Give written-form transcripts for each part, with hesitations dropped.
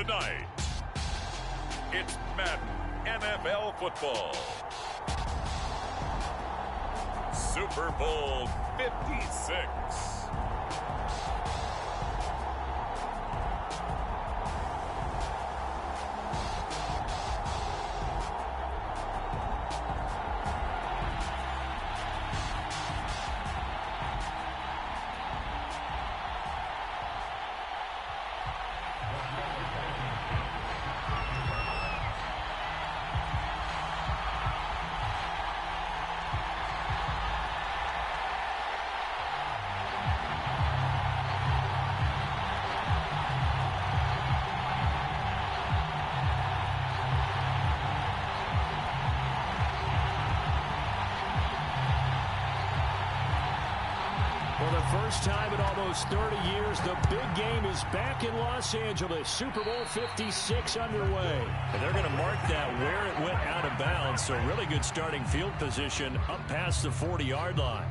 Tonight, it's Madden NFL football. Super Bowl 56. For the first time in almost 30 years, the big game is back in Los Angeles. Super Bowl 56 underway. And they're going to mark that where it went out of bounds. So really good starting field position up past the 40-yard line.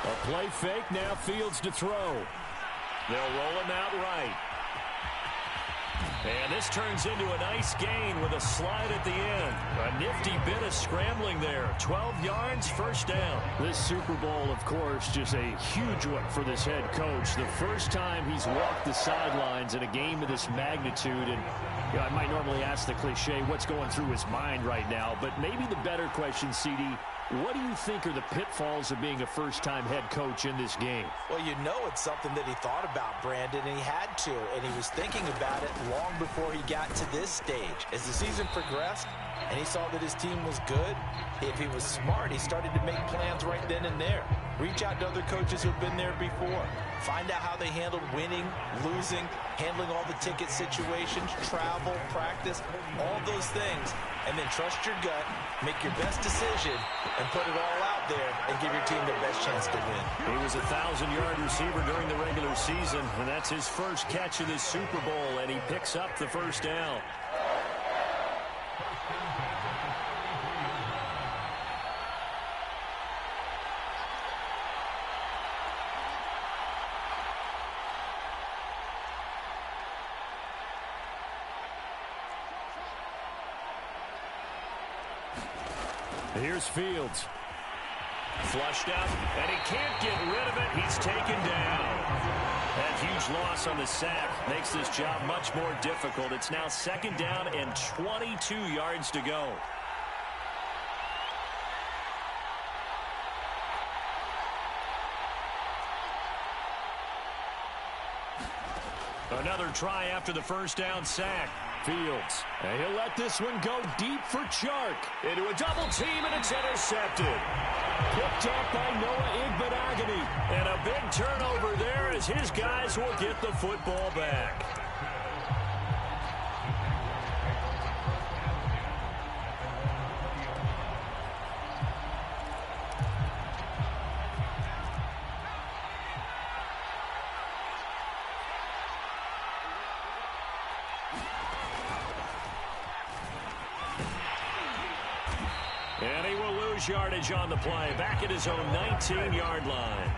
A play fake, now Fields to throw. They'll roll him out right. And this turns into a nice gain with a slide at the end. A nifty bit of scrambling there. 12 yards, first down. This Super Bowl, of course, just a huge one for this head coach. The first time he's walked the sidelines in a game of this magnitude. And you know, I might normally ask the cliche, what's going through his mind right now? But maybe the better question, CD, what do you think are the pitfalls of being a first-time head coach in this game? Well, you know it's something that he thought about, Brandon, and he had to. And he was thinking about it long before he got to this stage. As the season progressed and he saw that his team was good, if he was smart, he started to make plans right then and there. Reach out to other coaches who've been there before. Find out how they handled winning, losing, handling all the ticket situations, travel, practice, all those things. And then trust your gut, make your best decision, and put it all out there and give your team the best chance to win. He was a 1,000-yard receiver during the regular season, and that's his first catch of this Super Bowl, and he picks up the first down. Here's Fields. Flushed out, and he can't get rid of it. He's taken down. That huge loss on the sack makes this job much more difficult. It's now second down and 22 yards to go. Another try after the first down sack. Fields. And he'll let this one go deep for Chark. Into a double team, and it's intercepted. Picked up by Noah Igbenogany. And a big turnover there as his guys will get the football back. And he will lose yardage on the play, back at his own 19-yard line.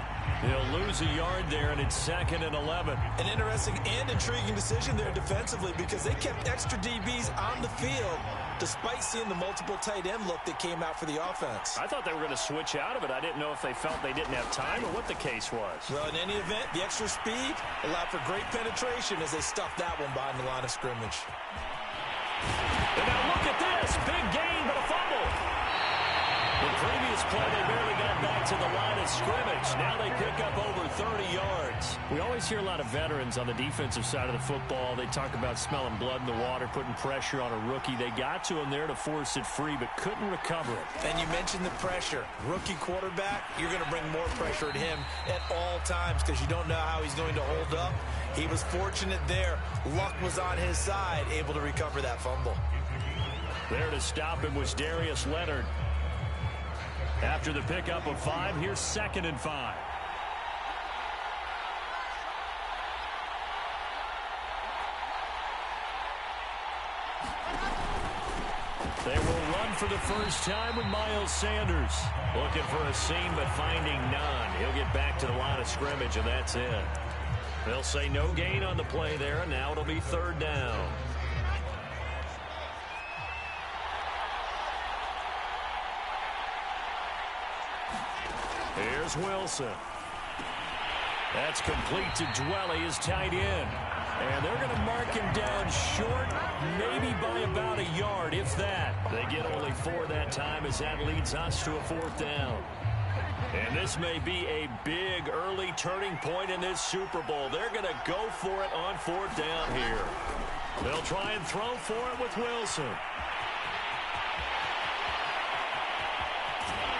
He'll lose a yard there, and it's second and 11. An interesting and intriguing decision there defensively because they kept extra DBs on the field despite seeing the multiple tight end look that came out for the offense. I thought they were going to switch out of it. I didn't know if they felt they didn't have time or what the case was. Well, in any event, the extra speed allowed for great penetration as they stuffed that one behind the line of scrimmage. And now look at this. Big gain, but a fumble. The previous play, they barely got back to the line of scrimmage. Now they pick up over 30 yards. We always hear a lot of veterans on the defensive side of the football. They talk about smelling blood in the water, putting pressure on a rookie. They got to him there to force it free, but couldn't recover it. And you mentioned the pressure. Rookie quarterback, you're going to bring more pressure at him at all times because you don't know how he's going to hold up. He was fortunate there. Luck was on his side, able to recover that fumble. There to stop him was Darius Leonard. After the pickup of 5, here's 2nd and 5. They will run for the first time with Miles Sanders. Looking for a seam, but finding none. He'll get back to the line of scrimmage, and that's it. They'll say no gain on the play there, and now it'll be 3rd down. Here's Wilson. That's complete to Dwelly, his tight end. And they're going to mark him down short, maybe by about a yard, if that. They get only 4 that time as that leads us to a 4th down. And this may be a big early turning point in this Super Bowl. They're going to go for it on 4th down here. They'll try and throw for it with Wilson.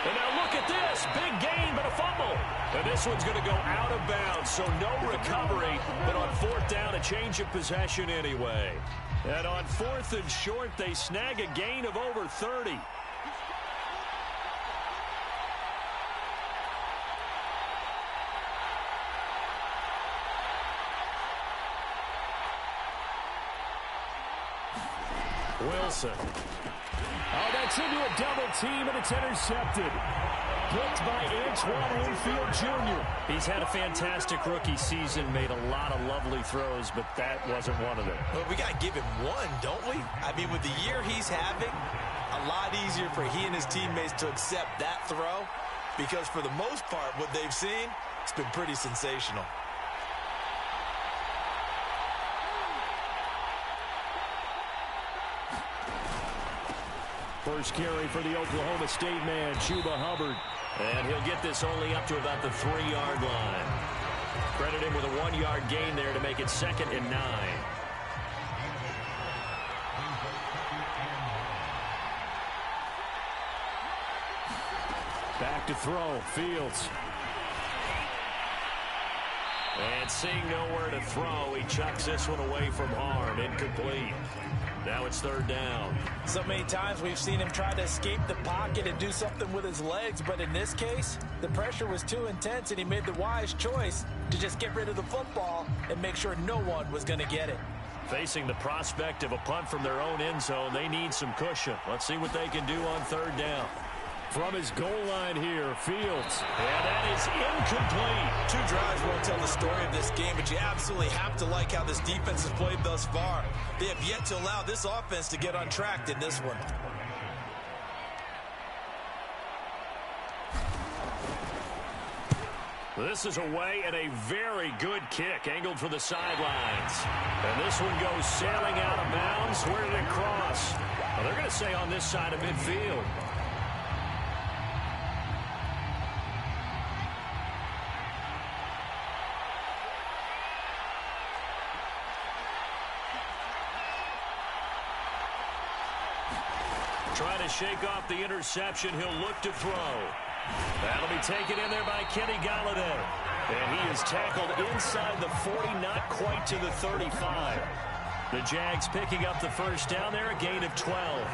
And now look at this. Big gain, but a fumble. And this one's going to go out of bounds, so no recovery. But on 4th down, a change of possession anyway. And on 4th and short, they snag a gain of over 30. Wilson. Oh, that's into a double team, and it's intercepted. Blocked by Antoine Winfield Jr. He's had a fantastic rookie season, made a lot of lovely throws, but that wasn't one of them. Well, we got to give him one, don't we? I mean, with the year he's having, a lot easier for he and his teammates to accept that throw because for the most part, what they've seen, it's been pretty sensational. First carry for the Oklahoma State man, Chuba Hubbard. And he'll get this only up to about the 3-yard line. Credit him with a 1-yard gain there to make it 2nd and 9. Back to throw, Fields. And seeing nowhere to throw, he chucks this one away from harm. Incomplete. Now it's 3rd down. So many times we've seen him try to escape the pocket and do something with his legs, but in this case, the pressure was too intense and he made the wise choice to just get rid of the football and make sure no one was going to get it. Facing the prospect of a punt from their own end zone, they need some cushion. Let's see what they can do on 3rd down. From his goal line here, Fields. And that is incomplete. 2 drives won't tell the story of this game, but you absolutely have to like how this defense has played thus far. They have yet to allow this offense to get untracked in this one. This is away and a very good kick, angled for the sidelines. And this one goes sailing out of bounds. Where did it cross? Well, they're going to say on this side of midfield. Trying to shake off the interception. He'll look to throw. That'll be taken in there by Kenny Golladay. And he is tackled inside the 40, not quite to the 35. The Jags picking up the first down there, a gain of 12.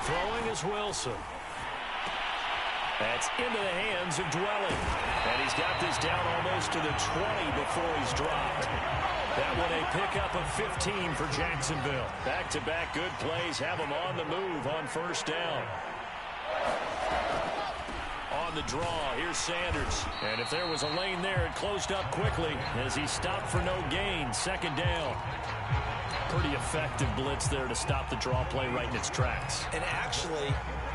Throwing is Wilson. That's into the hands of Dwelling. And he's got this down almost to the 20 before he's dropped. That one a pickup of 15 for Jacksonville. Back-to-back good plays have them on the move on 1st down. On the draw, here's Sanders. And if there was a lane there, it closed up quickly as he stopped for no gain. 2nd down. Pretty effective blitz there to stop the draw play right in its tracks. And actually,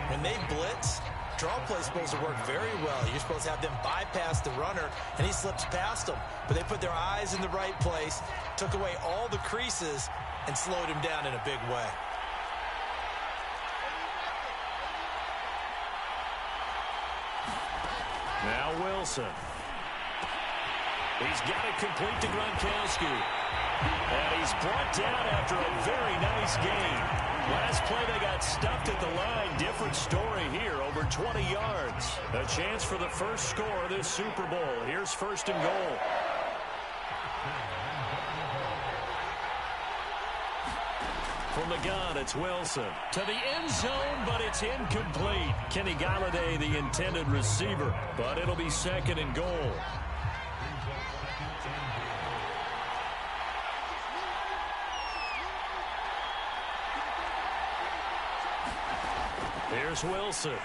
when they blitz, draw play is supposed to work very well. You're supposed to have them bypass the runner, and he slips past them. But they put their eyes in the right place, took away all the creases, and slowed him down in a big way. Now Wilson. He's got it complete to Gronkowski. And he's brought down after a very nice game. Last play they got stuffed at the line. Different story here, over 20 yards. A chance for the first score of this Super Bowl. Here's first and goal. From the gun, it's Wilson. To the end zone, but it's incomplete. Kenny Galladay, the intended receiver. But it'll be second and goal. Here's Wilson.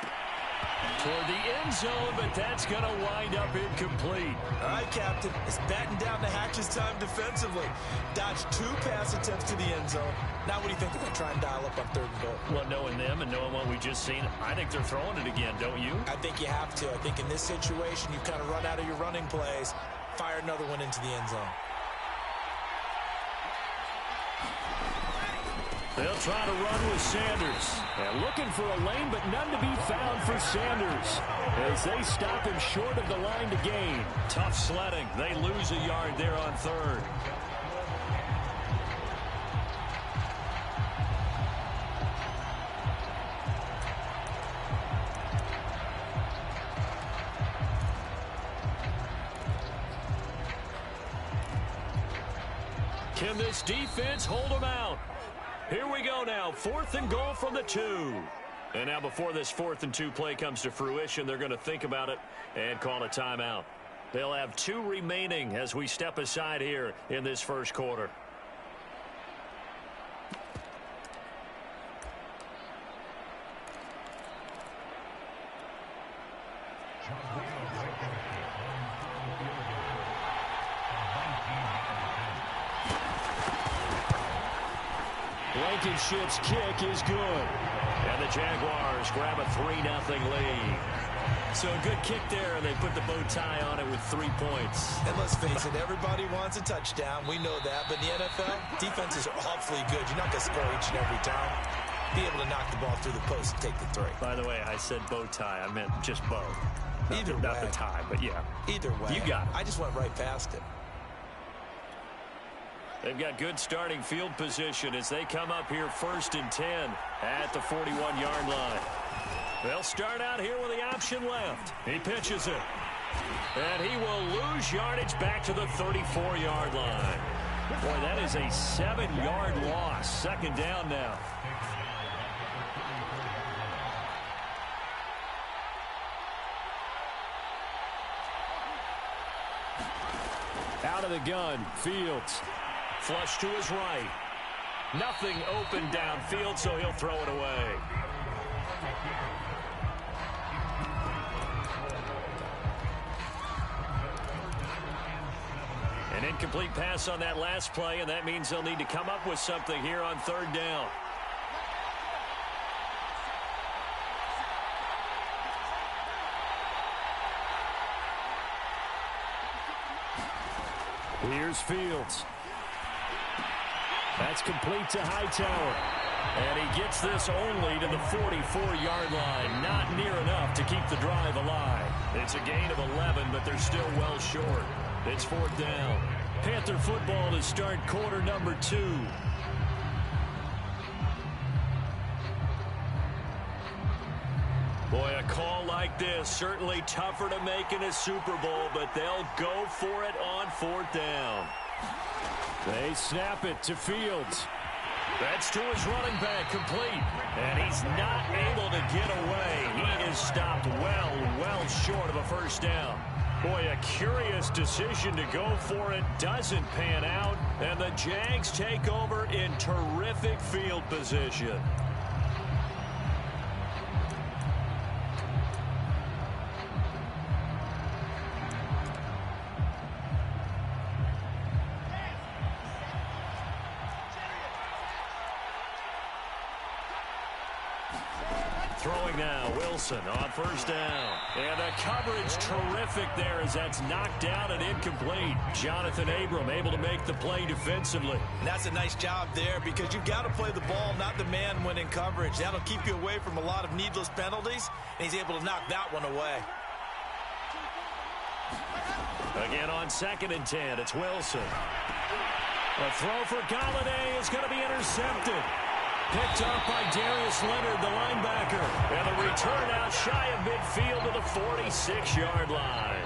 Toward the end zone, but that's going to wind up incomplete. All right, Captain. It's batten down the hatches time defensively. Dodged 2 pass attempts to the end zone. Now what do you think they're going to try and dial up on 3rd and goal? Well, knowing them and knowing what we just seen, I think they're throwing it again, don't you? I think you have to. I think in this situation, you kind of run out of your running plays, fire another one into the end zone. They'll try to run with Sanders. And looking for a lane, but none to be found for Sanders as they stop him short of the line to gain. Tough sledding. They lose a yard there on 3rd. Can this defense hold them out? Here we go now. 4th and goal from the 2. And now before this 4th and 2 play comes to fruition, they're going to think about it and call a timeout. They'll have 2 remaining as we step aside here in this first quarter. Blankenship's kick is good. And the Jaguars grab a 3-0 lead. So a good kick there, and they put the bow tie on it with 3 points. And let's face it, everybody wants a touchdown. We know that. But in the NFL, defenses are awfully good. You're not going to score each and every time. Be able to knock the ball through the post and take the 3. By the way, I said bow tie. I meant just bow. Either way. Not the tie, but yeah. Either way. You got it. I just went right past it. They've got good starting field position as they come up here 1st and 10 at the 41-yard line. They'll start out here with the option left. He pitches it. And he will lose yardage back to the 34-yard line. Boy, that is a 7-yard loss. 2nd down now. Out of the gun, Fields. Flush to his right. Nothing open downfield, so he'll throw it away. An incomplete pass on that last play, and that means they'll need to come up with something here on 3rd down. Here's Fields. That's complete to Hightower. And he gets this only to the 44-yard line. Not near enough to keep the drive alive. It's a gain of 11, but they're still well short. It's 4th down. Panther football to start quarter number 2. Boy, a call like this, certainly tougher to make in a Super Bowl, but they'll go for it on 4th down. They snap it to Fields. That's to his running back, complete. And he's not able to get away. He is stopped well short of a 1st down. Boy, a curious decision to go for it. Doesn't pan out. And the Jags take over in terrific field position. Throwing now, Wilson on first down. And the coverage terrific there as that's knocked down and incomplete. Jonathan Abram able to make the play defensively. And that's a nice job there because you've got to play the ball, not the man when in coverage. That'll keep you away from a lot of needless penalties, and he's able to knock that one away. Again on 2nd and 10, it's Wilson. A throw for Galladay is going to be intercepted. Picked up by Darius Leonard, the linebacker. And the return out shy of midfield to the 46-yard line.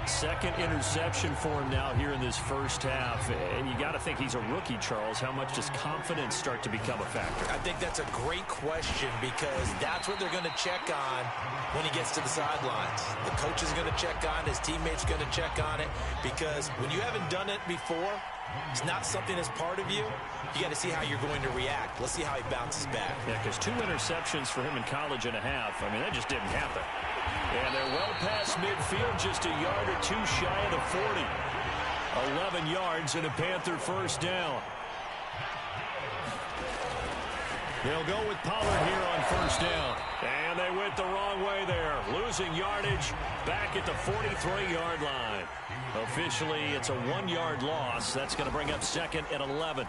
Second interception for him now here in this first half. And you got to think he's a rookie, Charles. How much does confidence start to become a factor? I think that's a great question because that's what they're going to check on when he gets to the sidelines. The coach is going to check on it. His teammates are going to check on it because when you haven't done it before, it's not something that's part of you. You got to see how you're going to react. Let's see how he bounces back. Yeah, because 2 interceptions for him in college and a half. I mean, that just didn't happen. And they're well past midfield, just a yard or 2 shy of the 40. 11 yards and a Panther first down. They'll go with Pollard here on first down. And they went the wrong way there. Losing yardage back at the 43-yard line. Officially, it's a 1-yard loss. That's going to bring up 2nd and 11.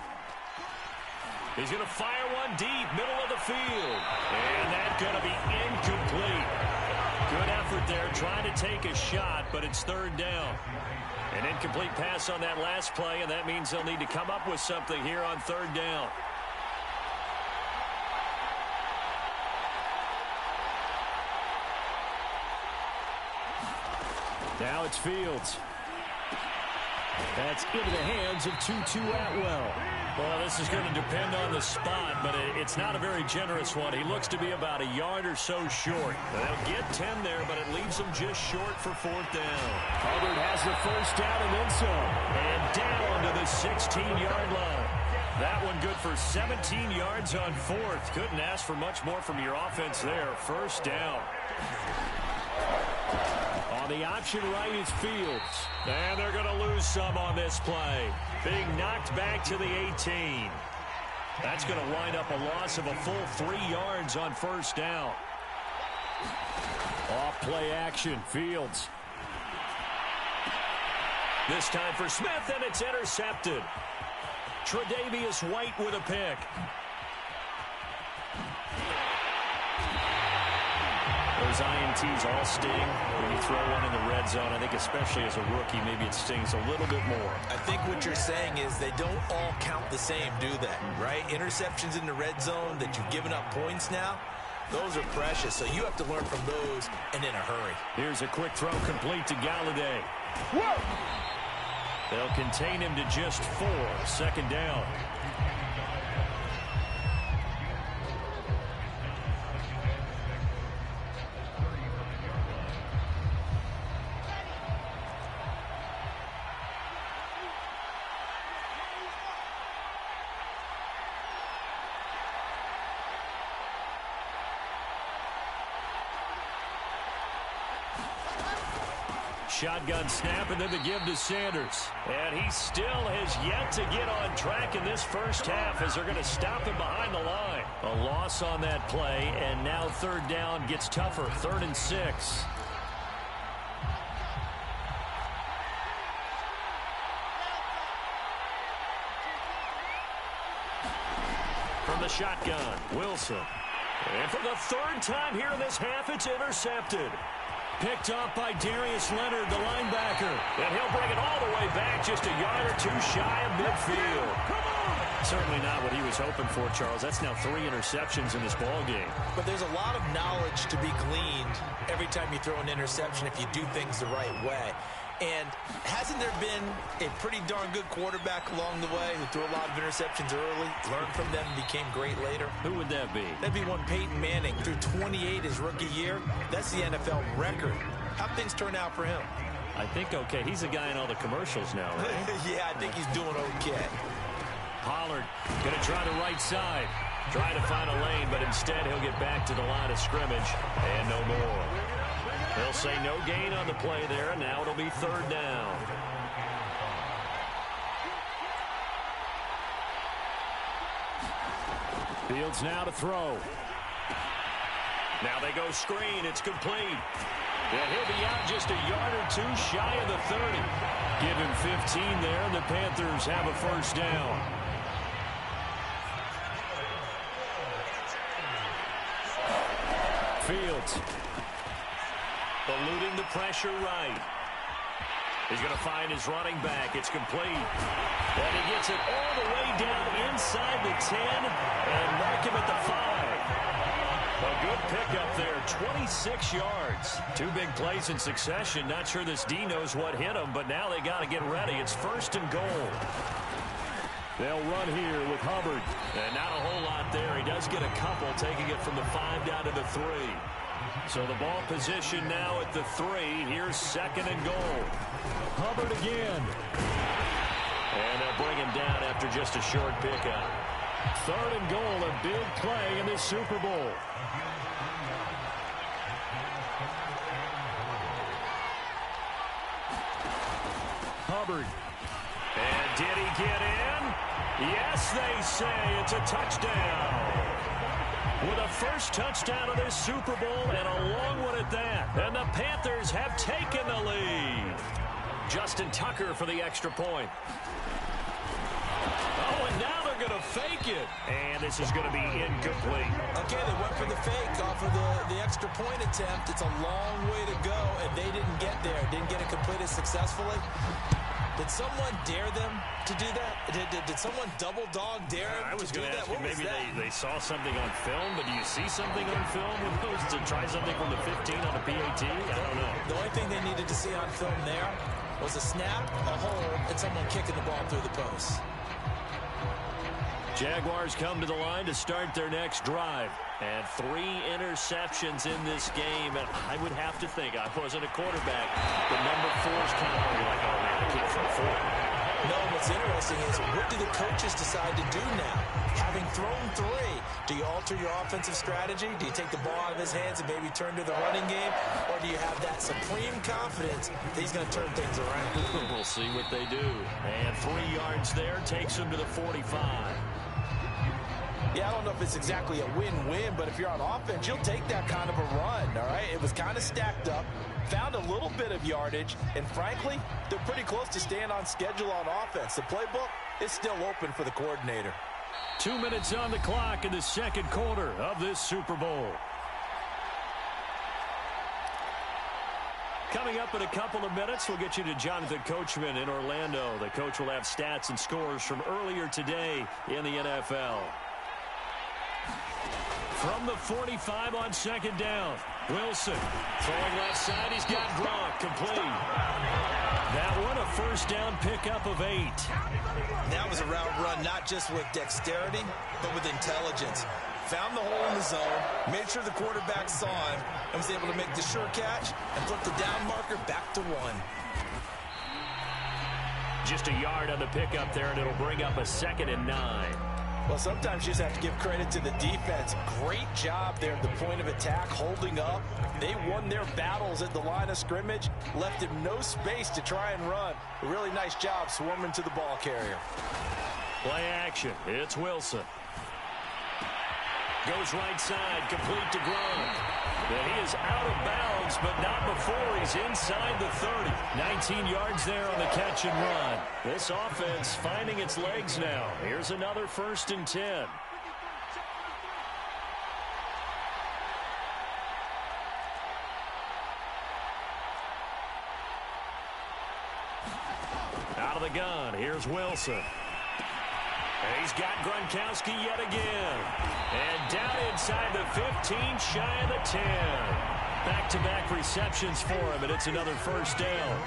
He's going to fire one deep, middle of the field. And that's going to be incomplete. Good effort there, trying to take a shot, but it's 3rd down. An incomplete pass on that last play, and that means they'll need to come up with something here on 3rd down. Now it's Fields. That's into the hands of Tutu Atwell. Well, this is going to depend on the spot, but it's not a very generous one. He looks to be about a yard or so short. They'll get 10 there, but it leaves them just short for 4th down. Hubbard has the first down and then some. And down to the 16-yard line. That one good for 17 yards on 4th. Couldn't ask for much more from your offense there. First down. On the option right is Fields. And they're going to lose some on this play. Being knocked back to the 18. That's going to wind up a loss of a full 3 yards on first down. Off play action, Fields. This time for Smith, and it's intercepted. Tre'Davious White with a pick. Those INTs all sting when you throw one in the red zone. I think especially as a rookie, maybe it stings a little bit more. I think what you're saying is they don't all count the same, do they? Right? Interceptions in the red zone that you've given up points now, those are precious. So you have to learn from those and in a hurry. Here's a quick throw complete to Galladay. Whoa! They'll contain him to just 4. 2nd down. Shotgun snap, and then the give to Sanders. And he still has yet to get on track in this first half as they're going to stop him behind the line. A loss on that play, and now 3rd down gets tougher. 3rd and 6. From the shotgun, Wilson. And for the 3rd time here in this half, it's intercepted. Picked off by Darius Leonard, the linebacker. And he'll bring it all the way back, just a yard or 2 shy of midfield. Certainly not what he was hoping for, Charles. That's now 3 interceptions in this ball game. But there's a lot of knowledge to be gleaned every time you throw an interception if you do things the right way. And hasn't there been a pretty darn good quarterback along the way who threw a lot of interceptions early, learned from them, and became great later? Who would that be? That'd be one Peyton Manning. Threw 28 his rookie year. That's the NFL record. How'd things turn out for him? I think okay. He's a guy in all the commercials now, right? Yeah, I think he's doing okay. Pollard going to try the right side. Try to find a lane, but instead he'll get back to the line of scrimmage. And no more. They'll say no gain on the play there, and now it'll be 3rd down. Fields now to throw. Now they go screen. It's complete. Yeah, he'll be out just a yard or two shy of the 30. Give him 15 there, and the Panthers have a first down. Fields. Eluding the pressure right. He's going to find his running back. It's complete. And he gets it all the way down inside the 10 and mark him at the 5. A good pickup there, 26 yards. Two big plays in succession. Not sure this D knows what hit him, but now they got to get ready. It's first and goal. They'll run here with Hubbard. And not a whole lot there. He does get a couple, taking it from the 5 down to the 3. So the ball position now at the 3. Here's second and goal. Hubbard again. And they'll bring him down after just a short pickup. Third and goal, a big play in this Super Bowl. Hubbard. And did he get in? Yes, they say it's a touchdown. With a first touchdown of this Super Bowl and a long one at that. And the Panthers have taken the lead. Justin Tucker for the extra point. Oh, and now they're going to fake it. And this is going to be incomplete. Okay, they went for the fake off of the extra point attempt. It's a long way to go, and they didn't get there. Didn't get it completed successfully. Did someone dare them to do that? Did someone double dog dare them I was to do going to that? ask you, maybe they saw something on film, but do you see something on film with those to try something from the 15 on the PAT? I don't know. The only thing they needed to see on film there was a snap, a hole, and someone kicking the ball through the post. Jaguars come to the line to start their next drive. And 3 interceptions in this game. And I would have to think, I wasn't a quarterback, but number 4's kind of like, oh man, I can't throw 4. No, what's interesting is what do the coaches decide to do now? Having thrown 3, do you alter your offensive strategy? Do you take the ball out of his hands and maybe turn to the running game? Or do you have that supreme confidence that he's going to turn things around? We'll see what they do. And 3 yards there takes him to the 45. Yeah, I don't know if it's exactly a win-win, but if you're on offense, you'll take that kind of a run, all right? It was kind of stacked up, found a little bit of yardage, and frankly, they're pretty close to staying on schedule on offense. The playbook is still open for the coordinator. 2 minutes on the clock in the second quarter of this Super Bowl. Coming up in a couple of minutes, we'll get you to Jonathan Coachman in Orlando. The coach will have stats and scores from earlier today in the NFL. From the 45 on second down, Wilson throwing left side. He's got Gronk complete. That one a first down pickup of 8. That was a route run not just with dexterity, but with intelligence. Found the hole in the zone, made sure the quarterback saw him, and was able to make the sure catch and flip the down marker back to 1. Just a yard on the pickup there, and it'll bring up a 2nd and 9. Well, sometimes you just have to give credit to the defense. Great job there at the point of attack, holding up. They won their battles at the line of scrimmage, left him no space to try and run. A really nice job swarming to the ball carrier. Play action. It's Wilson. Goes right side, complete to Gronk. And he is out of bounds, but not before he's inside the 30. 19 yards there on the catch and run. This offense finding its legs now. Here's another 1st and 10. Out of the gun, here's Wilson. And he's got Gronkowski yet again. And down inside the 15, shy of the 10. Back-to-back receptions for him, and it's another first down.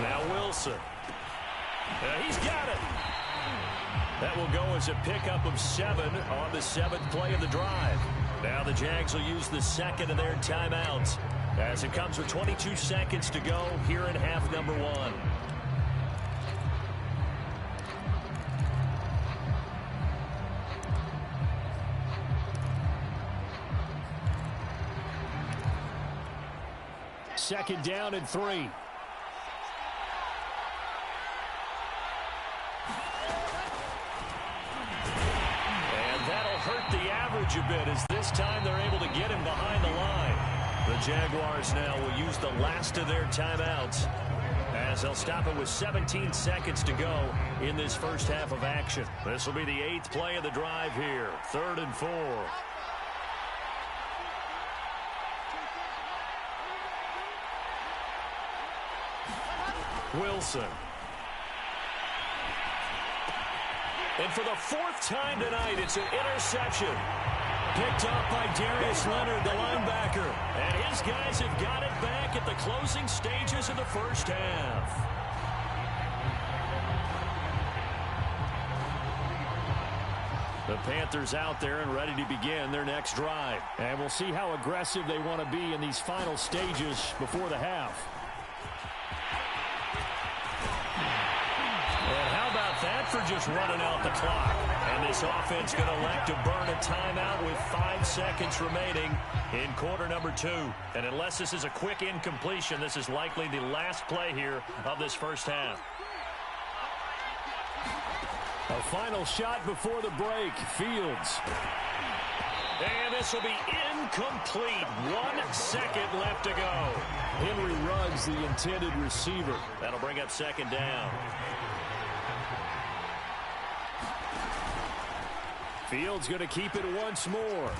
Now Wilson. He's got it. That will go as a pickup of 7 on the 7th play of the drive. Now the Jags will use the 2nd of their timeouts, as it comes with 22 seconds to go here in half number 1. Second down and 3. improved a bit as this time they're able to get him behind the line. The Jaguars now will use the last of their timeouts as they'll stop it with 17 seconds to go in this first half of action. This will be the 8th play of the drive here. 3rd and 4. Wilson. And for the 4th time tonight, it's an interception. Picked up by Darius Leonard, the linebacker. And his guys have got it back at the closing stages of the first half. The Panthers out there and ready to begin their next drive. And we'll see how aggressive they want to be in these final stages before the half. And how about that for just running out the clock? And this offense going to elect to burn a timeout with 5 seconds remaining in quarter number 2. And unless this is a quick incompletion, this is likely the last play here of this first half. A final shot before the break. Fields. And this will be incomplete. 1 second left to go. Henry Ruggs, the intended receiver. That'll bring up 2nd down. Fields going to keep it once more.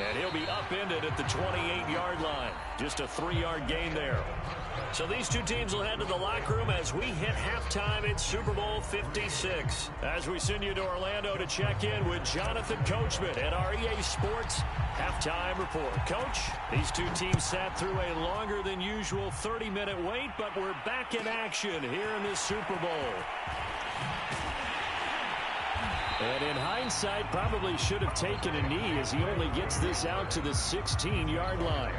And he'll be upended at the 28-yard line. Just a 3-yard gain there. So these two teams will head to the locker room as we hit halftime in Super Bowl 56. As we send you to Orlando to check in with Jonathan Coachman at our EA Sports Halftime Report. Coach, these two teams sat through a longer than usual 30-minute wait, but we're back in action here in this Super Bowl. And in hindsight, probably should have taken a knee as he only gets this out to the 16-yard line.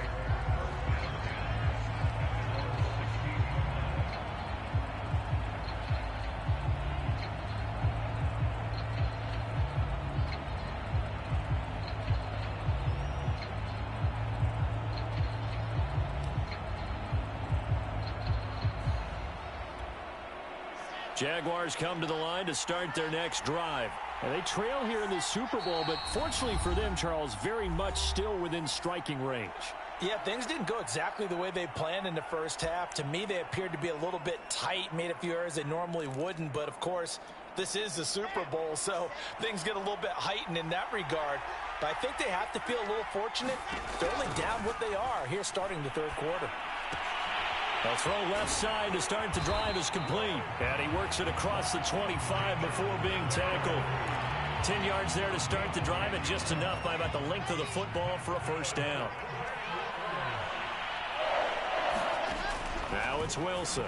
Jaguars come to the line to start their next drive. And they trail here in the Super Bowl, but fortunately for them, Charles, very much still within striking range. Yeah, things didn't go exactly the way they planned in the first half. To me, they appeared to be a little bit tight, made a few errors they normally wouldn't. But, of course, this is the Super Bowl, so things get a little bit heightened in that regard. But I think they have to feel a little fortunate. They're only down what they are here starting the 3rd quarter. A throw left side to start the drive is complete. And he works it across the 25 before being tackled. 10 yards there to start the drive, and just enough by about the length of the football for a first down. Now it's Wilson.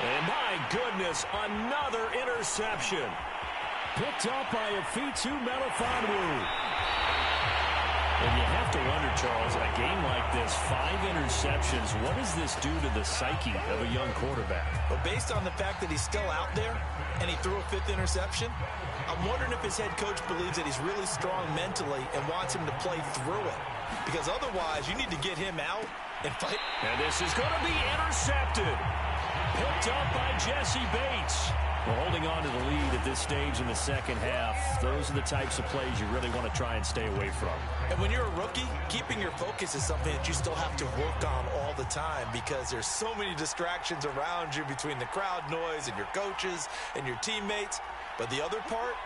And my goodness, another interception. Picked up by Afitu Melifonwu. And you have to wonder, Charles, in a game like this, 5 interceptions, what does this do to the psyche of a young quarterback? But based on the fact that he's still out there and he threw a 5th interception, I'm wondering if his head coach believes that he's really strong mentally and wants him to play through it. Because otherwise, you need to get him out and fight. And this is going to be intercepted. Picked up by Jesse Bates. Well, holding on to the lead at this stage in the second half, those are the types of plays you really want to try and stay away from. And when you're a rookie, keeping your focus is something that you still have to work on all the time because there's so many distractions around you between the crowd noise and your coaches and your teammates. But the other part,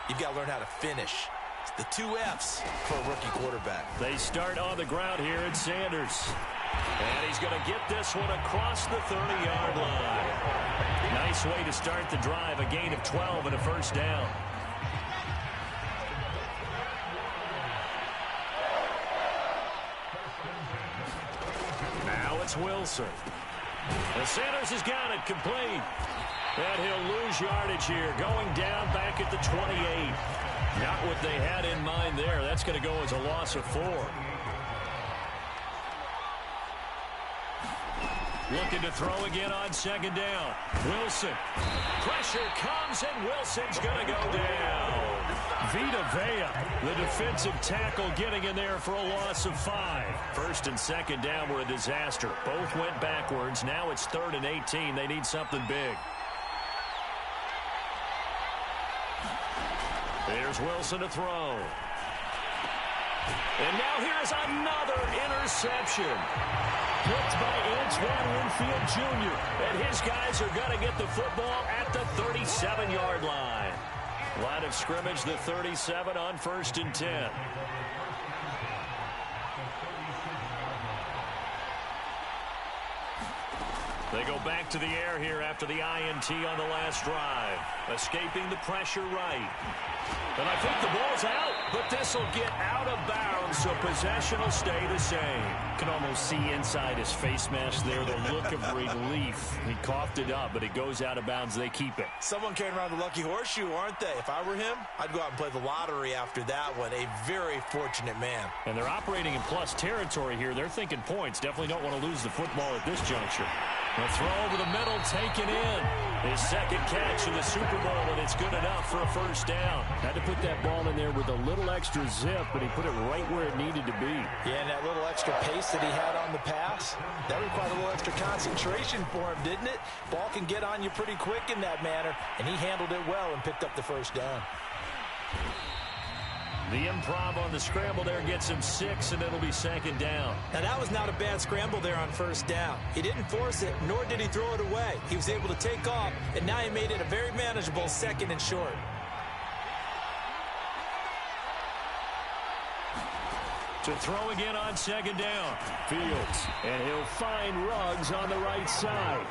you've got to learn how to finish. It's the 2 F's for a rookie quarterback. They start on the ground here at Sanders. And he's going to get this one across the 30-yard line. Nice way to start the drive, a gain of 12 and a first down. Now it's Wilson. And Sanders has got it complete. And he'll lose yardage here, going down back at the 28. Not what they had in mind there. That's going to go as a loss of 4. Looking to throw again on 2nd down. Wilson. Pressure comes, and Wilson's going to go down. Vita Vea, the defensive tackle, getting in there for a loss of 5. 1st and 2nd down were a disaster. Both went backwards. Now it's 3rd and 18. They need something big. Here's Wilson to throw. And now here's another interception. Picked by Antoine Winfield Jr. And his guys are going to get the football at the 37-yard line. Line of scrimmage, the 37 on 1st and 10. They go back to the air here after the INT on the last drive. Escaping the pressure right. And I think the ball's out, but this will get out of bounds, so possession will stay the same. You can almost see inside his face mask there the look of relief. He coughed it up, but it goes out of bounds. They keep it. Someone carrying around the lucky horseshoe, aren't they? If I were him, I'd go out and play the lottery after that one. A very fortunate man. And they're operating in plus territory here. They're thinking points. Definitely don't want to lose the football at this juncture. The throw over the middle taken in. His second catch in the Super Bowl, and it's good enough for a first down. Had to put that ball in there with a little extra zip, but he put it right where it needed to be. Yeah, and that little extra pace that he had on the pass, that required a little extra concentration for him, didn't it? Ball can get on you pretty quick in that manner, and he handled it well and picked up the first down. The improv on the scramble there gets him 6, and it'll be second down. Now, that was not a bad scramble there on first down. He didn't force it, nor did he throw it away. He was able to take off, and now he made it a very manageable 2nd and short. To throw again on 2nd down. Fields, and he'll find Ruggs on the right side.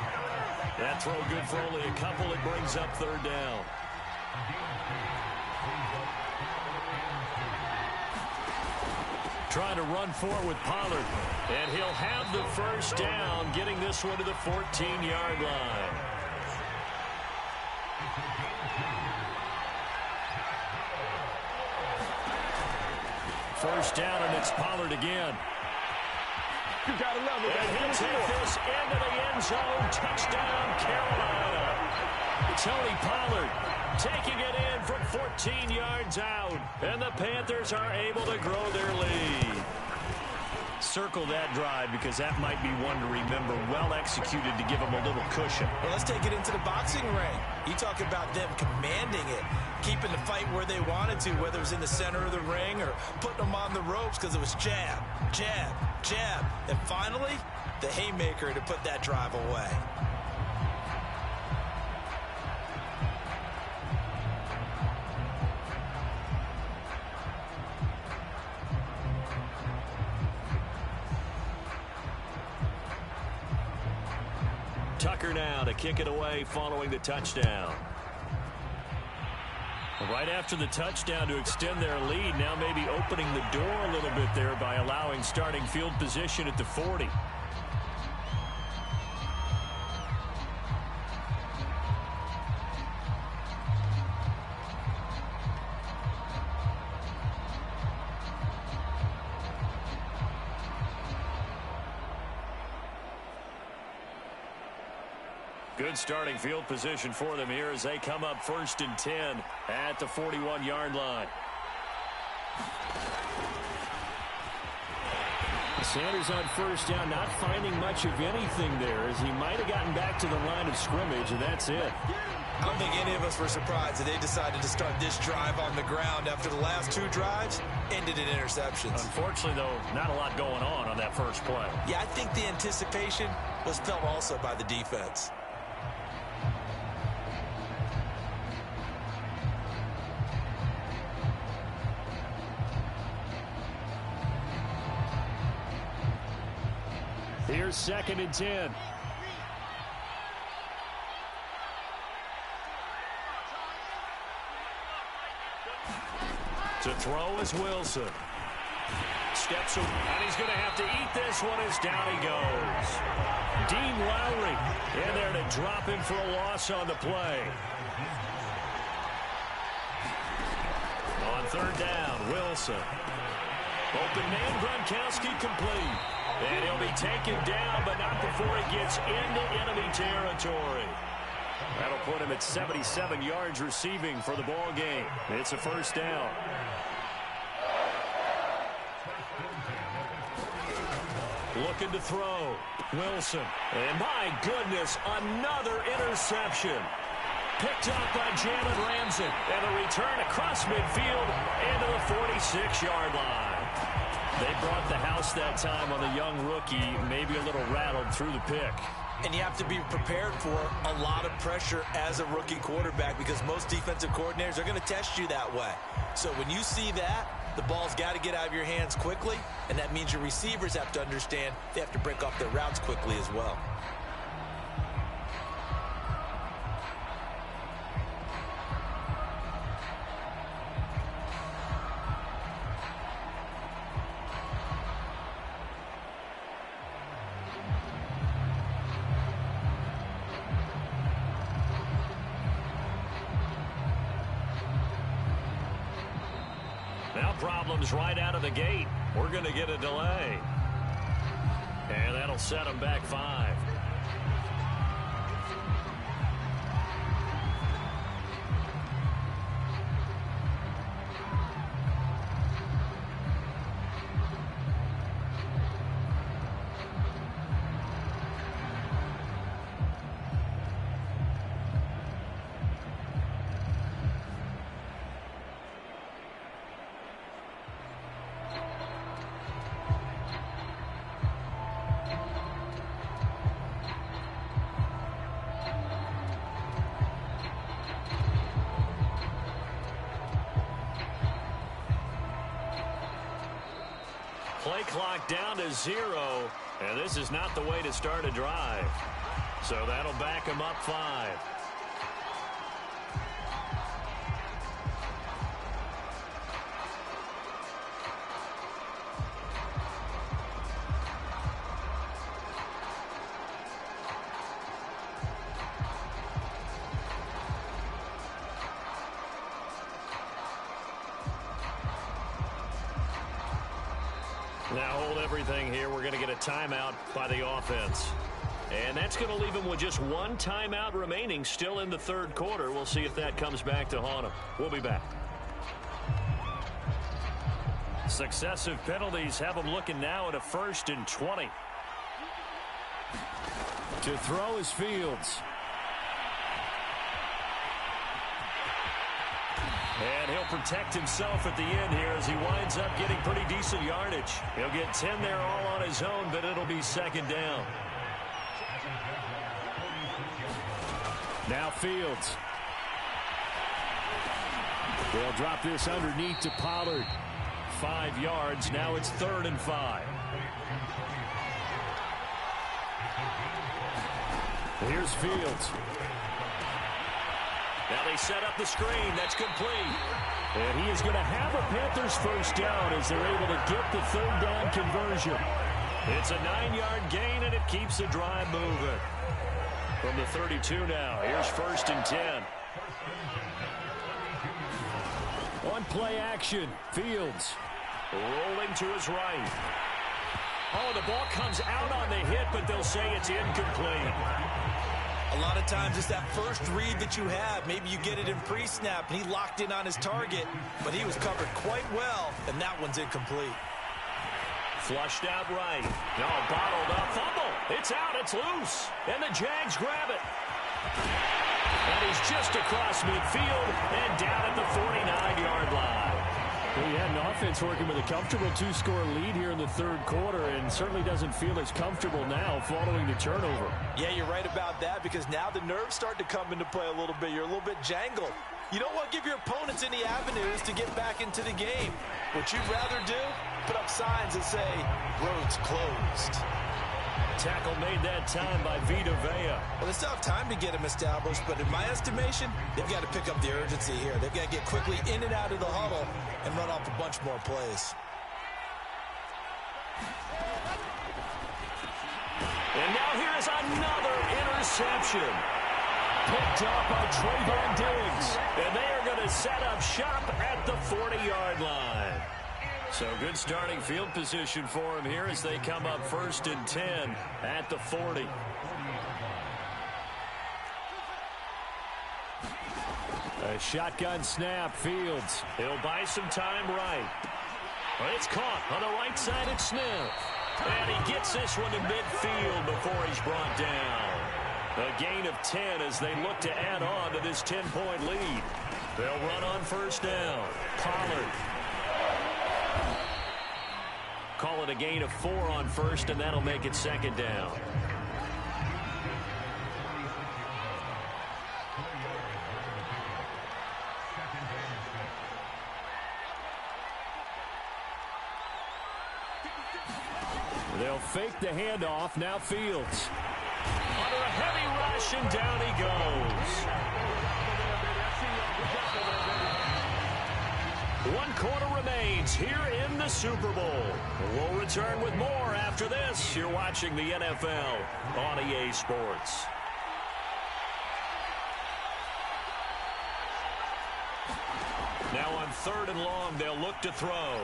That throw good for only a couple. It brings up 3rd down. Trying to run forward with Pollard. And he'll have the first down, getting this one to the 14-yard line. First down, and it's Pollard again. You gotta love it. And he'll take this into the end zone. Touchdown, Carolina. Tony Pollard taking it in from 14 yards out. And the Panthers are able to grow their lead. Circle that drive because that might be one to remember. Well executed to give them a little cushion. Well, let's take it into the boxing ring. You talk about them commanding it, keeping the fight where they wanted to, whether it was in the center of the ring or putting them on the ropes because it was jab, jab, jab. And finally, the haymaker to put that drive away. Tucker now to kick it away following the touchdown. Right after the touchdown to extend their lead, now maybe opening the door a little bit there by allowing starting field position at the 40. Good starting field position for them here as they come up 1st and 10 at the 41-yard line. Sanders on first down, not finding much of anything there as he might have gotten back to the line of scrimmage, and that's it. I don't think any of us were surprised that they decided to start this drive on the ground after the last 2 drives ended in interceptions. Unfortunately, though, not a lot going on that first play. Yeah, I think the anticipation was felt also by the defense. Here's 2nd and 10. To throw is Wilson. Steps away, and he's going to have to eat this one as down he goes. Dean Lowry in there to drop him for a loss on the play. On 3rd down, Wilson. Open man, Gronkowski complete. And he'll be taken down, but not before he gets into enemy territory. That'll put him at 77 yards receiving for the ball game. It's a first down. Looking to throw. Wilson. And my goodness, another interception. Picked up by Jalen Ramsey. And a return across midfield into the 46-yard line. They brought the house that time on the young rookie, maybe a little rattled through the pick. And you have to be prepared for a lot of pressure as a rookie quarterback because most defensive coordinators are going to test you that way. So when you see that, the ball's got to get out of your hands quickly, and that means your receivers have to understand they have to break off their routes quickly as well. Now problems right out of the gate. We're going to get a delay. And that'll set them back 5. Play clock down to 0, and this is not the way to start a drive. So that'll back him up 5. Now hold everything here. We're going to get a timeout by the offense. And that's going to leave him with just one timeout remaining still in the third quarter. We'll see if that comes back to haunt him. We'll be back. Successive penalties have him looking now at a 1st and 20. To throw is Fields. And he'll protect himself at the end here as he winds up getting pretty decent yardage. He'll get 10 there all on his own, but it'll be 2nd down. Now Fields. They'll drop this underneath to Pollard. 5 yards. Now it's 3rd and 5. Here's Fields. Now they set up the screen. That's complete. And he is going to have a Panthers 1st down as they're able to get the 3rd down conversion. It's a 9-yard gain, and it keeps the drive moving. From the 32 now, here's 1st and 10. On play action, Fields. Rolling to his right. Oh, the ball comes out on the hit, but they'll say it's incomplete. A lot of times it's that first read that you have. Maybe you get it in pre-snap, and he locked in on his target, but he was covered quite well, and that one's incomplete. Flushed out right. No, bottled up. Fumble. It's out. It's loose. And the Jags grab it. And he's just across midfield and down at the 49-yard line. Well, you had an offense working with a comfortable 2-score lead here in the third quarter and certainly doesn't feel as comfortable now following the turnover. Yeah, you're right about that because now the nerves start to come into play a little bit. You're a little bit jangled. You don't want to give your opponents any avenues to get back into the game. What you'd rather do, put up signs that say, roads closed. Tackle made that time by Vita Vea. Well, they still have time to get him established, but in my estimation, they've got to pick up the urgency here. They've got to get quickly in and out of the huddle and run off a bunch more plays. And now here's another interception. Picked up by Trayvon Diggs. And they are going to set up shop at the 40-yard line. So good starting field position for him here as they come up 1st and 10 at the 40. A shotgun snap, Fields. He'll buy some time right. But it's caught on the right side at Smith. And he gets this one to midfield before he's brought down. A gain of 10 as they look to add on to this this 10-point lead. They'll run on first down. Pollard. Call it a gain of 4 on first, and that'll make it second down. They'll fake the handoff. Now Fields. Under a heavy rush, and down he goes. 1 quarter remains here in the Super Bowl. We'll return with more after this. You're watching the NFL on EA Sports. Now on 3rd and long, they'll look to throw.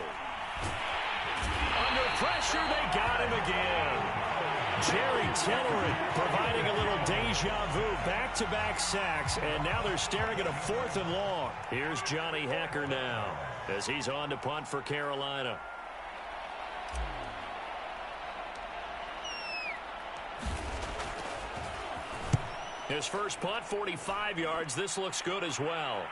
Under pressure, they got him again. Jerry Tillery providing a little deja vu, back-to-back sacks, and now they're staring at a 4th and long. Here's Johnny Hekker now as he's on to punt for Carolina. His first punt, 45 yards. This looks good as well.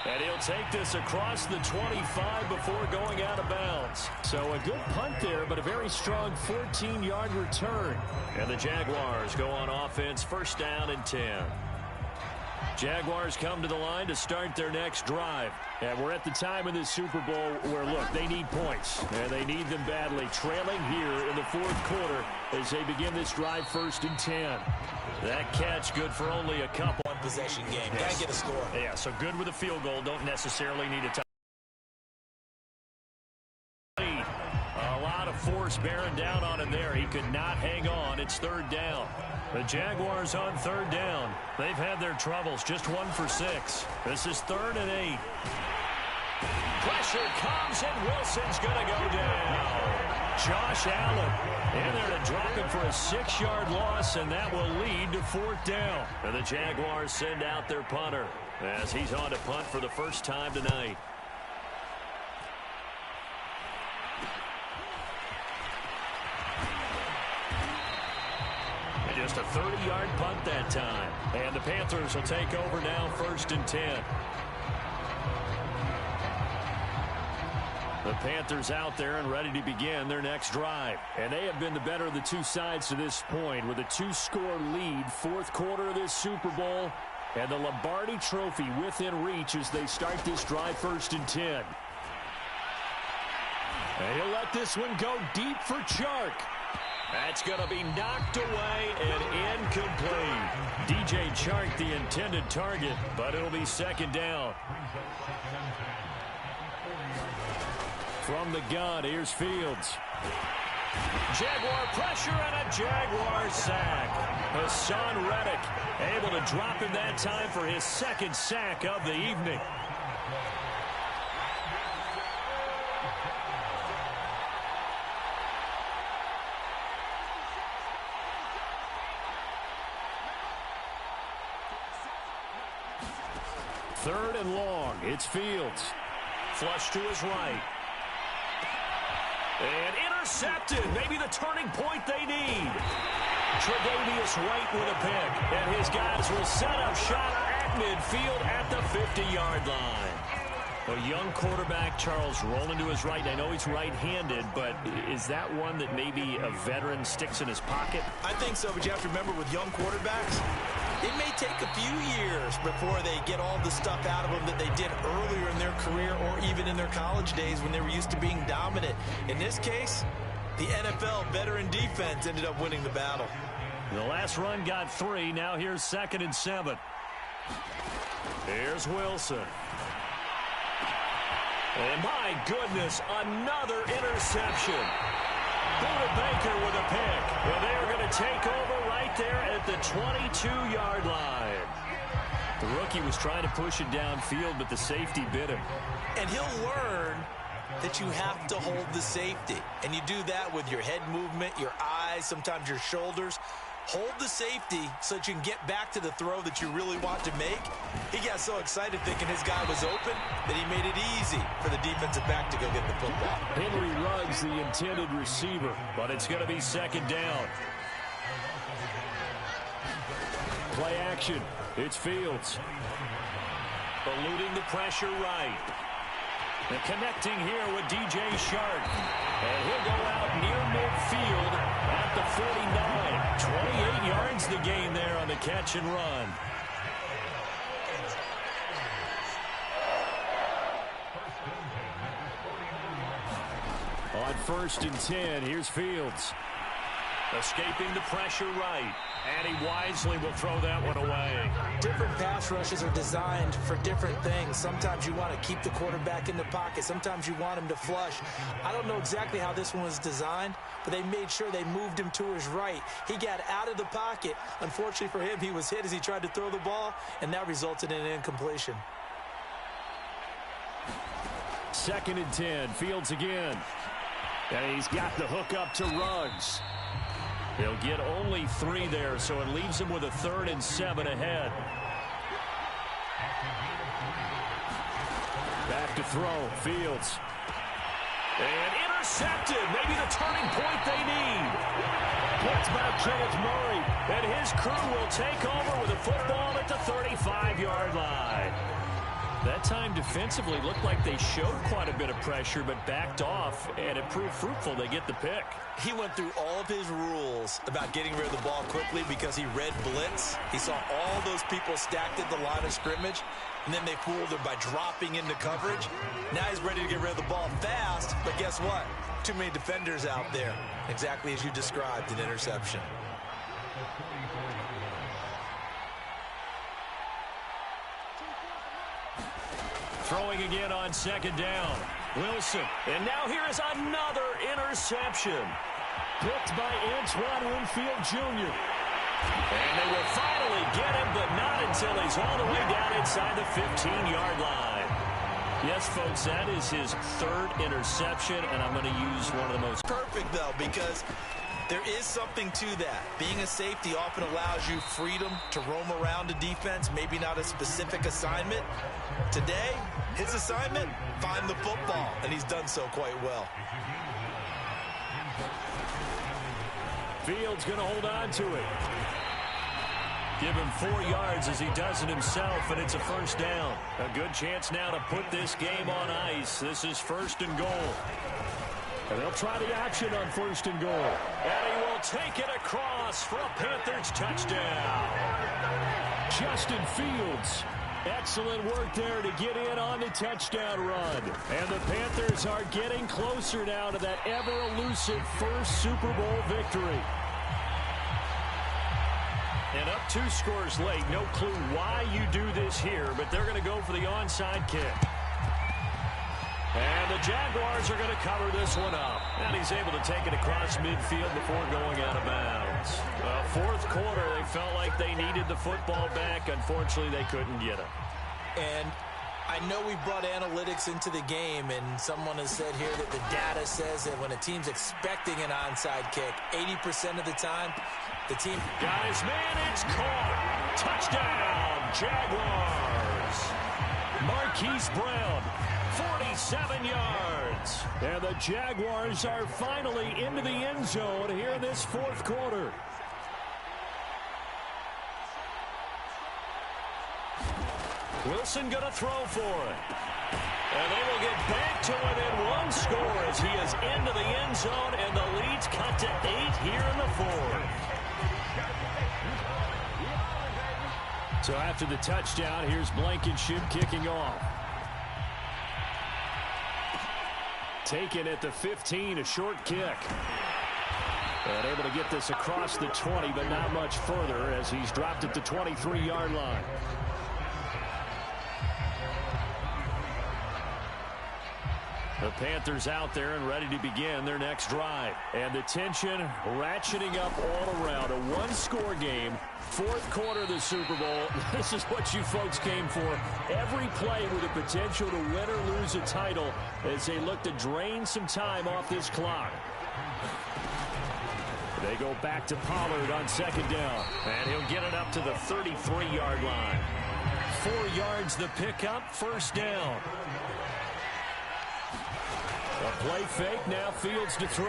And he'll take this across the 25 before going out of bounds. So a good punt there, but a very strong 14-yard return. And the Jaguars go on offense, first down and 10. Jaguars come to the line to start their next drive. And we're at the time in this Super Bowl where, look, they need points. And they need them badly. Trailing here in the 4th quarter as they begin this drive, 1st and 10. That catch good for only a couple. Possession game. Yes. Gotta get a score. Yeah, so good with a field goal. Don't necessarily need a touchdown. A lot of force bearing down on him there. He could not hang on. It's 3rd down. The Jaguars on 3rd down. They've had their troubles. Just 1 for 6. This is 3rd and 8. Pressure comes, and Wilson's going to go down. Josh Allen in there to drop him for a 6-yard loss, and that will lead to 4th down. And the Jaguars send out their punter as he's on to punt for the first time tonight. Just a 30-yard punt that time. And the Panthers will take over now, 1st and 10. The Panthers out there and ready to begin their next drive. And they have been the better of the two sides to this point with a 2-score lead, 4th quarter of this Super Bowl. And the Lombardi Trophy within reach as they start this drive, 1st and 10. And he'll let this one go deep for Chark. That's going to be knocked away and incomplete. DJ Chark, the intended target, but it'll be 2nd down. From the gun, here's Fields. Jaguar pressure and a Jaguar sack. Hassan Reddick able to drop him that time for his 2nd sack of the evening. Third and long. It's Fields. Flush to his right. And intercepted. Maybe the turning point they need. Tre'Davious White with a pick. And his guys will set up shot at midfield at the 50-yard line. A young quarterback, Charles, rolling to his right. I know he's right-handed, but is that one that maybe a veteran sticks in his pocket? I think so, but you have to remember with young quarterbacks, it may take a few years before they get all the stuff out of them that they did earlier in their career or even in their college days when they were used to being dominant. In this case, the NFL veteran defense ended up winning the battle. The last run got 3. Now here's 2nd and 7. Here's Wilson. And my goodness, another interception. Buda Baker with a pick. And they are going to take over right there at the 22-yard line. The rookie was trying to push it downfield, but the safety bit him. And he'll learn that you have to hold the safety. And you do that with your head movement, your eyes, sometimes your shoulders. Hold the safety so that you can get back to the throw that you really want to make. He got so excited thinking his guy was open that he made it easy for the defensive back to go get the football. Henry Ruggs, the intended receiver, but it's going to be 2nd down. Play action. It's Fields. Eluding the pressure right. And connecting here with DJ Shark. And he'll go out near midfield at the 49. 28 yards the gain there on the catch and run. On 1st and 10, here's Fields. Escaping the pressure right. And he wisely will throw that one away. Different pass rushes are designed for different things. Sometimes you want to keep the quarterback in the pocket. Sometimes you want him to flush. I don't know exactly how this one was designed, but they made sure they moved him to his right. He got out of the pocket. Unfortunately for him, he was hit as he tried to throw the ball, and that resulted in an incompletion. 2nd and 10, Fields again. And he's got the hook up to Ruggs. They'll get only 3 there, so it leaves him with a 3rd and 7 ahead. Back to throw, Fields. And intercepted. Maybe the turning point they need. Gets by Kenneth Murray. And his crew will take over with a football at the 35-yard line. That time defensively looked like they showed quite a bit of pressure but backed off, and it proved fruitful. They get the pick. He went through all of his rules about getting rid of the ball quickly because he read blitz. He saw all those people stacked at the line of scrimmage, and then they fooled him by dropping into coverage. Now he's ready to get rid of the ball fast, but guess what? Too many defenders out there. Exactly as you described, an interception. Throwing again on 2nd down. Wilson. And now here is another interception. Picked by Antoine Winfield Jr. And they will finally get him, but not until he's all the way down inside the 15-yard line. Yes, folks, that is his 3rd interception, and I'm going to use one of the most... Perfect, though, because there is something to that. Being a safety often allows you freedom to roam around a defense, maybe not a specific assignment. Today, his assignment, find the football, and he's done so quite well. Fields going to hold on to it. Give him 4 yards as he does it himself, and it's a 1st down. A good chance now to put this game on ice. This is 1st and goal. And they'll try the action on 1st and goal. And he will take it across for a Panthers touchdown. Justin Fields. Excellent work there to get in on the touchdown run. And the Panthers are getting closer now to that ever-elusive 1st Super Bowl victory. And up 2 scores late. No clue why you do this here, but they're going to go for the onside kick. And the Jaguars are going to cover this one up. And he's able to take it across midfield before going out of bounds. 4th quarter, they felt like they needed the football back. Unfortunately, they couldn't get it. And I know we brought analytics into the game, and someone has said here that the data says that when a team's expecting an onside kick, 80% of the time, the team... Got his man, it's caught. Touchdown, Jaguars. Marquise Brown. 47 yards. And the Jaguars are finally into the end zone here in this 4th quarter. Wilson going to throw for it. And they will get back to within 1 score as he is into the end zone, and the lead's cut to 8 here in the 4th. So after the touchdown, here's Blankenship kicking off. Taken at the 15, a short kick. And able to get this across the 20, but not much further as he's dropped at the 23-yard line. The Panthers out there and ready to begin their next drive. And the tension ratcheting up all around. A 1-score game. 4th quarter of the Super Bowl. This is what you folks came for. Every play with the potential to win or lose a title as they look to drain some time off this clock. They go back to Pollard on 2nd down. And he'll get it up to the 33-yard line. 4 yards the pickup, 1st down. A play fake, now Fields to throw.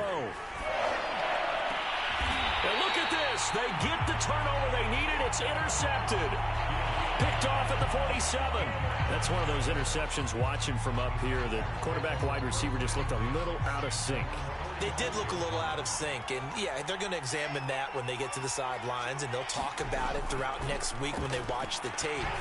And look at this. They get the turnover they needed. It's It's intercepted. Picked off at the 47. That's one of those interceptions watching from up here that quarterback wide receiver just looked a little out of sync. They did look a little out of sync, and yeah, they're going to examine that when they get to the sidelines, and they'll talk about it throughout next week when they watch the tape.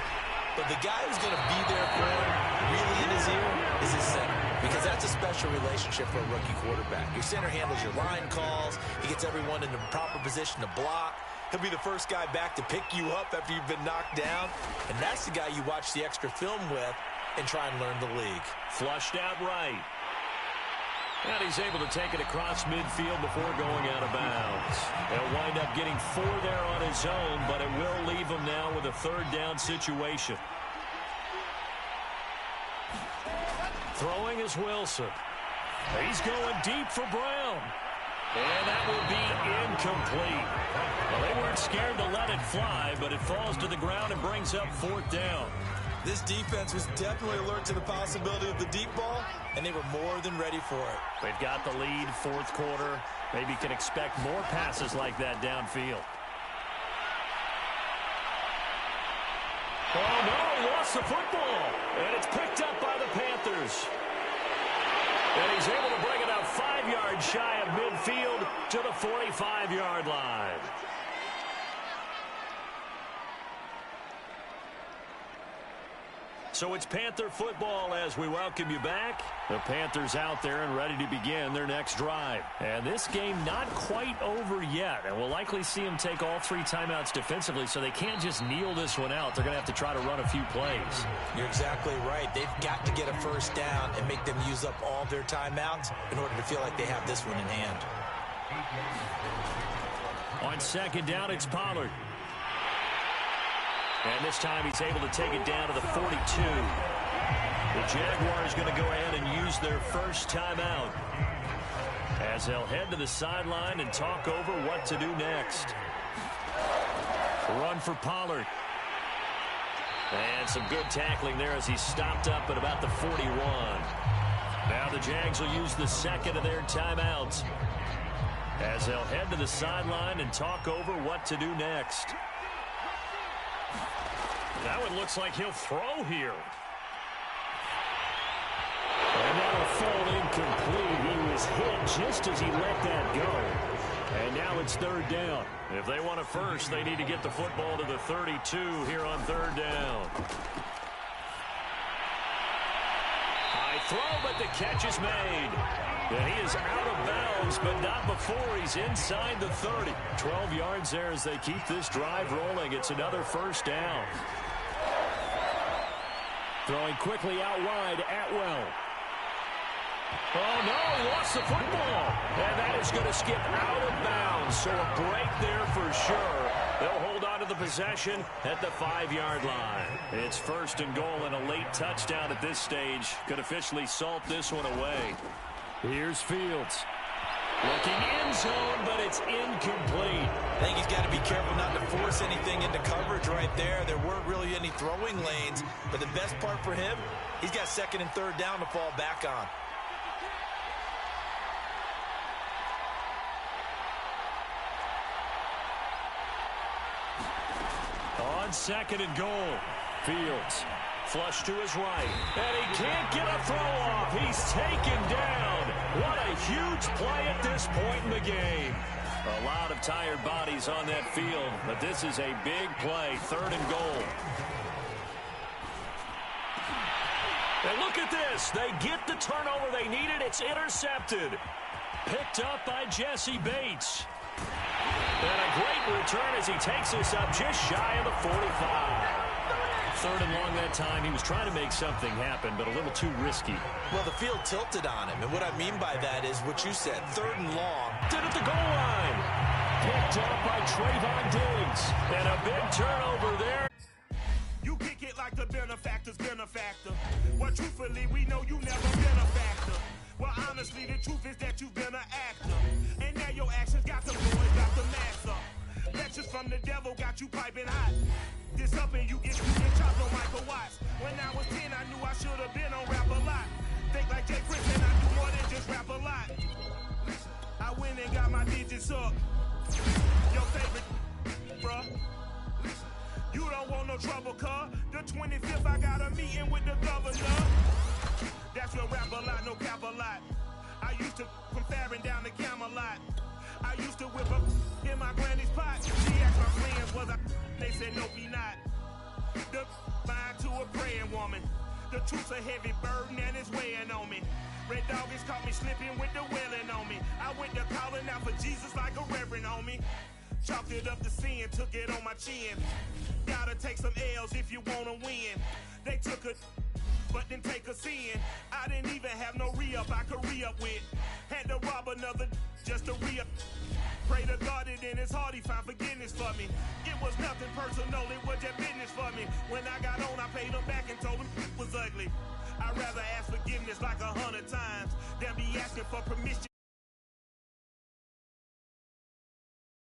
But the guy who's going to be there for him, really in his ear, is his center, because that's a special relationship for a rookie quarterback. Your center handles your line calls. He gets everyone in the proper position to block. He'll be the first guy back to pick you up after you've been knocked down, and that's the guy you watch the extra film with and try and learn the league. Flushed out right. And he's able to take it across midfield before going out of bounds. He'll wind up getting 4 there on his own, but it will leave him now with a third down situation. Throwing is Wilson. He's going deep for Brown. And that will be incomplete. Well, they weren't scared to let it fly, but it falls to the ground and brings up 4th down. This defense was definitely alert to the possibility of the deep ball, and they were more than ready for it. They've got the lead, 4th quarter. Maybe can expect more passes like that downfield. Oh, no, he lost the football. And it's picked up by the Panthers. And he's able to bring it up 5 yards shy of midfield to the 45-yard line. So it's Panther football as we welcome you back. The Panthers out there and ready to begin their next drive. And this game not quite over yet. And we'll likely see them take all 3 timeouts defensively, so they can't just kneel this one out. They're going to have to try to run a few plays. You're exactly right. They've got to get a first down and make them use up all their timeouts in order to feel like they have this one in hand. On 2nd down, it's Pollard. And this time he's able to take it down to the 42. The Jaguars going to go ahead and use their first timeout as they'll head to the sideline and talk over what to do next. Run for Pollard. And some good tackling there as he stopped up at about the 41. Now the Jags will use the second of their timeouts as they'll head to the sideline and talk over what to do next. That one looks like he'll throw here. And that'll fall incomplete. He was hit just as he let that go. And now it's 3rd down. If they want a first, they need to get the football to the 32 here on 3rd down. High throw, but the catch is made. And he is out of bounds, but not before he's inside the 30. 12 yards there as they keep this drive rolling. It's another first down. Throwing quickly out wide, Atwell. Oh, no, he lost the football. And that is going to skip out of bounds. So a break there for sure. They'll hold on to the possession at the 5-yard line. It's 1st and goal and a late touchdown at this stage. Could officially salt this one away. Here's Fields. Looking end zone, but it's incomplete. I think he's got to be careful not to force anything into coverage right there. There weren't really any throwing lanes, but the best part for him, he's got 2nd and 3rd down to fall back on. On 2nd and goal, Fields flush to his right, and he can't get a throw off. He's taken down. What a huge play at this point in the game. A lot of tired bodies on that field, but this is a big play, 3rd and goal. And look at this. They get the turnover they needed. It's intercepted. Picked up by Jesse Bates. And a great return as he takes this up just shy of the 45. 3rd and long that time. He was trying to make something happen, but a little too risky. Well, the field tilted on him, and what I mean by that is what you said, 3rd and long. Did at the goal line. Picked up by Trayvon Diggs. And a big turnover there. You kick it like the benefactor's benefactor. Well, truthfully, we know you never been a factor. Well, honestly, the truth is that you've been an actor. And now your actions got the boys, got the max up. Lectures from the devil got you piping hot. This up and you get chopped on Michael Watts. When I was 10, I knew I should have been on rap a lot. Think like Jay Prince and I do more than just rap a lot. I went and got my digits up. Your favorite, bruh. no trouble, cuz. The 25th, I got a meeting with the governor. That's where rap a lot, no cap a lot. I used to come faring down the Camelot. I used to whip up in my granny's pot. She asked my friends, was I? They said, no, be not. The mind to a praying woman. The truth's a heavy burden and it's weighing on me. Red Doggies caught me slipping with the wailing on me. I went to calling out for Jesus like a reverend on me. Chalked it up to sin, took it on my chin. Gotta take some L's if you wanna win. They took a but didn't take a sin. I didn't even have no re-up I could re-up with. Had to rob another just to re-up. Pray to God that in his heart he found forgiveness for me. It was nothing personal, it was just business for me. When I got on, I paid him back and told him it was ugly. I'd rather ask forgiveness like 100 times than be asking for permission.